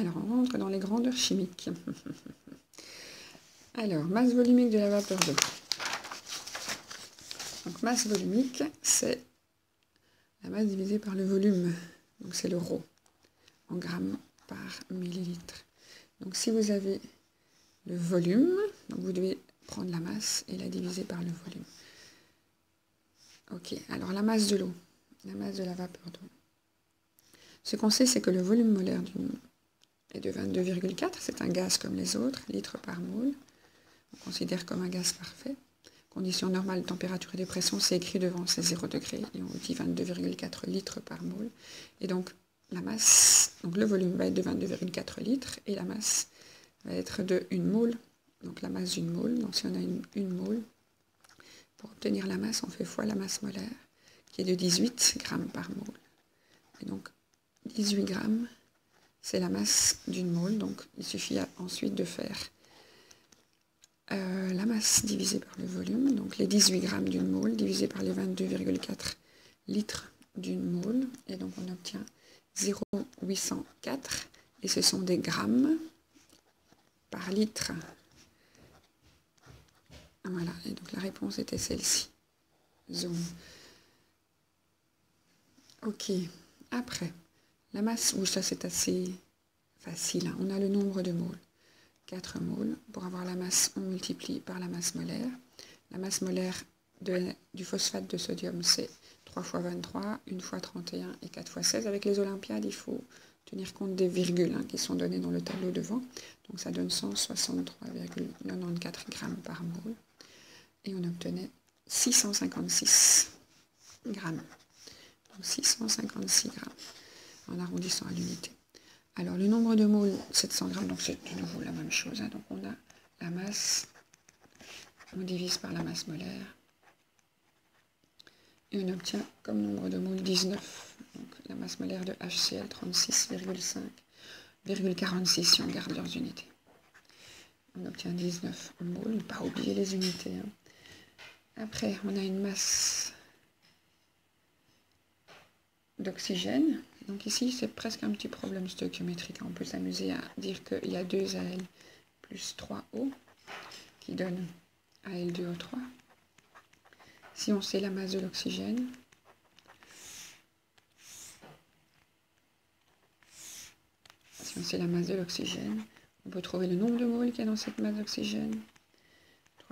Alors, on rentre dans les grandeurs chimiques. Alors, masse volumique de la vapeur d'eau. Donc, masse volumique, c'est la masse divisée par le volume. Donc, c'est le ρ en grammes par millilitre. Donc, si vous avez le volume, donc vous devez prendre la masse et la diviser par le volume. Ok, alors la masse de l'eau, la masse de la vapeur d'eau. Ce qu'on sait, c'est que le volume molaire est de 22,4, c'est un gaz comme les autres, litres par mole. On considère comme un gaz parfait. Conditions normales, température et de pression, c'est écrit devant, c'est 0 degré, et on dit 22,4 litres par mole. Et donc, la masse, donc le volume va être de 22,4 litres, et la masse va être de 1 mole. Donc la masse d'une mole, donc si on a une mole, pour obtenir la masse, on fait fois la masse molaire, qui est de 18 grammes par mole. Et donc, 18 grammes, c'est la masse d'une mole. Donc, il suffit ensuite de faire la masse divisée par le volume. Donc, les 18 grammes d'une mole divisé par les 22,4 litres d'une mole. Et donc, on obtient 0,804. Et ce sont des grammes par litre. Voilà, et donc la réponse était celle-ci. Zoom. Ok, après, la masse, ça c'est assez facile, hein. On a le nombre de moles, 4 moles. Pour avoir la masse, on multiplie par la masse molaire. La masse molaire du phosphate de sodium, c'est 3 fois 23, 1 fois 31 et 4 fois 16. Avec les Olympiades, il faut tenir compte des virgules qui sont données dans le tableau devant. Donc ça donne 163,94 grammes par mole. Et on obtenait 656 grammes. Donc 656 grammes en arrondissant à l'unité. Alors le nombre de moles, 700 grammes, donc c'est de nouveau la même chose. Donc on a la masse, on divise par la masse molaire. Et on obtient comme nombre de moles 19. Donc la masse molaire de HCl, 36,46 si on garde leurs unités. On obtient 19 moles, ne pas oublier les unités. Hein. Après, on a une masse d'oxygène. Donc ici, c'est presque un petit problème stoichiométrique. On peut s'amuser à dire qu'il y a 2 Al plus 3O qui donne Al2O3. Si on sait la masse de l'oxygène, on peut trouver le nombre de moles qu'il y a dans cette masse d'oxygène.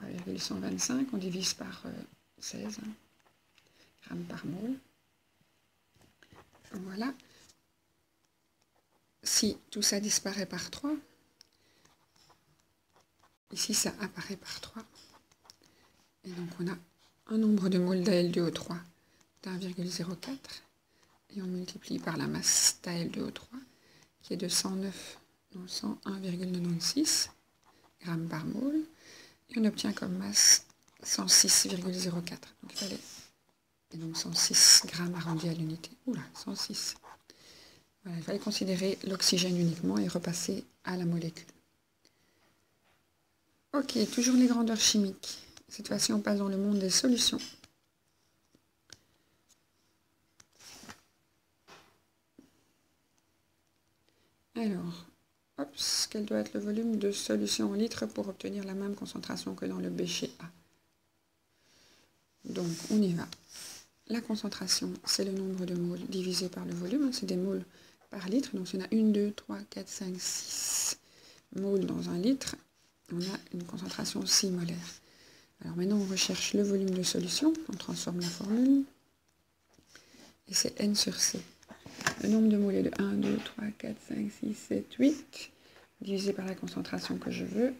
3,125, on divise par 16 grammes par mole. Voilà. Si tout ça disparaît par 3, ici ça apparaît par 3. Et donc on a un nombre de moles d'Al2O3 d'1,04 et on multiplie par la masse d'Al2O3 qui est de 101,96 grammes par mole. Et on obtient comme masse 106,04. Donc il fallait. Et donc 106 grammes arrondi à l'unité. Oula, 106. Voilà, il fallait considérer l'oxygène uniquement et repasser à la molécule. Ok, toujours les grandeurs chimiques. Cette fois-ci, on passe dans le monde des solutions. Alors, hop, quel doit être le volume de solution en litres pour obtenir la même concentration que dans le B chez A. Donc, on y va. La concentration, c'est le nombre de moles divisé par le volume. C'est des moles par litre. Donc, si on a 1, 2, 3, 4, 5, 6 moles dans un litre, on a une concentration 6 molaire. Alors, maintenant, on recherche le volume de solution. On transforme la formule. Et c'est N sur C. Le nombre de moles est de 1, 2, 3, 4, 5, 6, 7, 8, divisé par la concentration que je veux.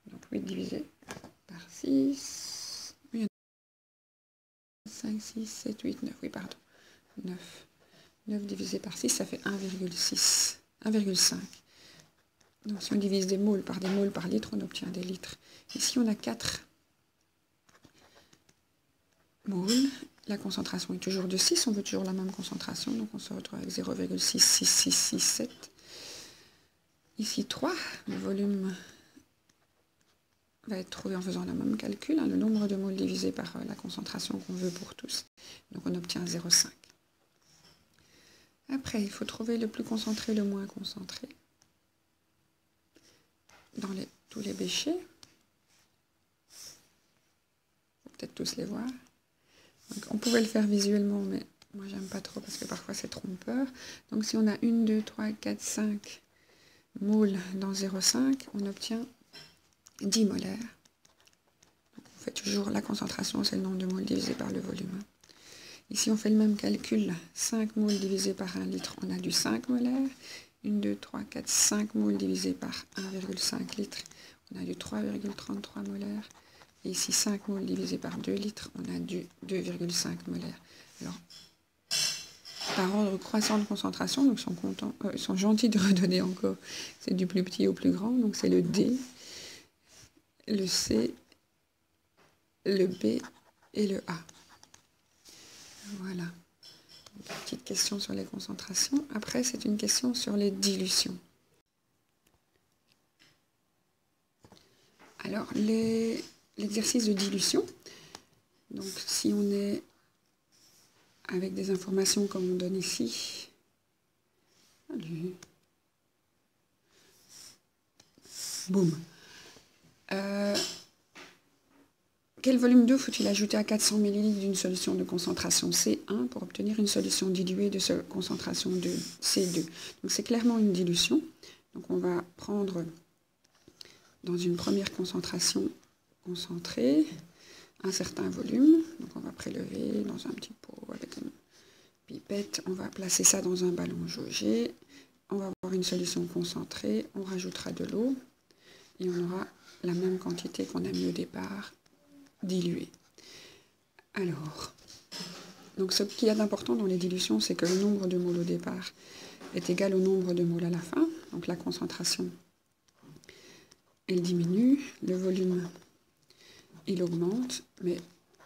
Donc 8 divisé par 6. 5, 6, 7, 8, 9. Oui, pardon. 9. 9 divisé par 6, ça fait 1,6. 1,5. Donc si on divise des moles par litre, on obtient des litres. Ici, on a 4 moles. La concentration est toujours de 6, on veut toujours la même concentration, donc on se retrouve avec 0,66667. Ici 3, le volume va être trouvé en faisant le même calcul, le nombre de moles divisé par la concentration qu'on veut pour tous. Donc on obtient 0,5. Après, il faut trouver le plus concentré, le moins concentré. dans tous les béchers. Faut peut-être tous les voir. Donc, on pouvait le faire visuellement, mais moi j'aime pas trop parce que parfois c'est trompeur. Donc si on a 1, 2, 3, 4, 5 moules dans 0,5, on obtient 10 molaires. Donc, on fait toujours la concentration, c'est le nombre de moules divisé par le volume. Ici on fait le même calcul, 5 moules divisé par 1 litre, on a du 5 molaires. 1, 2, 3, 4, 5 moules divisé par 1,5 litre, on a du 3,33 molaires. Et ici 5 moules divisé par 2 litres, on a du 2,5 molaires. Alors, par ordre croissant de concentration, donc ils sont gentils de redonner encore, c'est du plus petit au plus grand, donc c'est le D, le C, le B et le A. Voilà. Donc, une petite question sur les concentrations. Après, c'est une question sur les dilutions. Alors, l'exercice de dilution, donc si on est avec des informations comme on donne ici, allez, boum, quel volume d'eau faut-il ajouter à 400 ml d'une solution de concentration C1 pour obtenir une solution diluée de cette concentration de C2? Donc c'est clairement une dilution. Donc on va prendre dans une première concentration concentrée un certain volume. Donc on va prélever dans un petit pot avec une pipette. On va placer ça dans un ballon jaugé. On va avoir une solution concentrée. On rajoutera de l'eau et on aura la même quantité qu'on a mis au départ diluée. Alors, donc ce qu'il y a d'important dans les dilutions, c'est que le nombre de moles au départ est égal au nombre de moles à la fin. Donc la concentration, elle diminue, le volume, il augmente, mais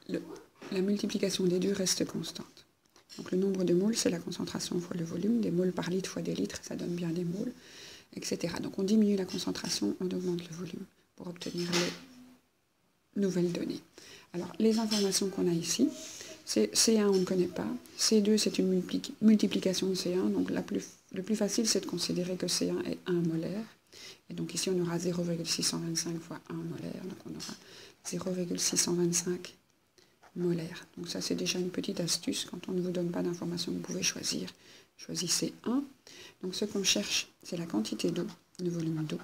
la multiplication des deux reste constante. Donc le nombre de moles, c'est la concentration fois le volume, des moles par litre fois des litres, ça donne bien des moles, etc. Donc on diminue la concentration, on augmente le volume pour obtenir les nouvelles données. Alors, les informations qu'on a ici, c'est C1, on ne connaît pas. C2, c'est une multiplication de C1. Donc, le plus facile, c'est de considérer que C1 est 1 molaire. Et donc, ici, on aura 0,625 fois 1 molaire. Donc, on aura 0,625 molaire. Donc, ça, c'est déjà une petite astuce. Quand on ne vous donne pas d'informations, vous pouvez choisir. Choisissez 1. Donc, ce qu'on cherche, c'est la quantité d'eau, le volume d'eau.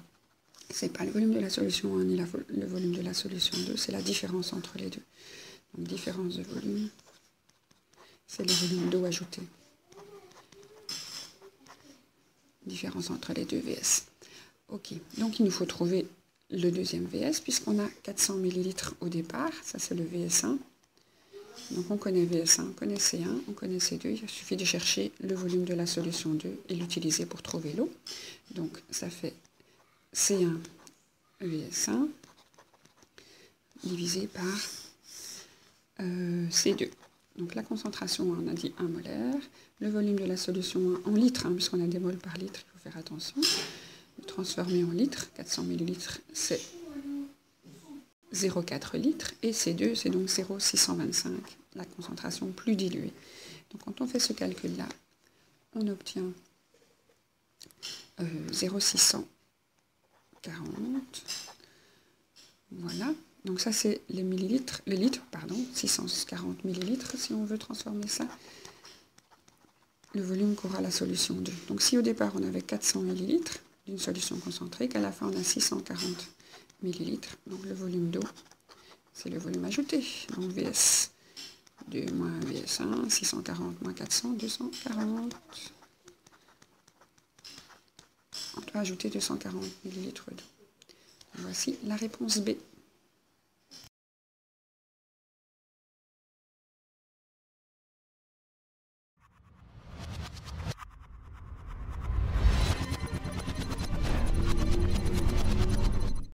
Ce n'est pas le volume de la solution 1 ni le volume de la solution 2, c'est la différence entre les deux. Donc différence de volume, c'est le volume d'eau ajouté. Différence entre les deux VS. Ok, donc il nous faut trouver le deuxième VS, puisqu'on a 400 ml au départ, ça c'est le VS1. Donc on connaît VS1, on connaît C1, on connaît C2, il suffit de chercher le volume de la solution 2 et l'utiliser pour trouver l'eau. Donc ça fait C1 VS1 divisé par C2. Donc la concentration, on a dit 1 molaire. Le volume de la solution en litres, puisqu'on a des moles par litre, il faut faire attention. Le transformer en litres, 400 ml, c'est 0,4 litres. Et C2, c'est donc 0,625, la concentration plus diluée. Donc quand on fait ce calcul-là, on obtient 0,640. Voilà. Donc ça, c'est les millilitres, les litres, pardon, 640 millilitres, si on veut transformer ça. Le volume qu'aura la solution 2. Donc si au départ, on avait 400 millilitres d'une solution concentrée, qu'à la fin, on a 640 millilitres, donc le volume d'eau, c'est le volume ajouté. Donc VS2 moins VS1, 640 moins 400, 240. On doit ajouter 240 millilitres d'eau. Voici la réponse B.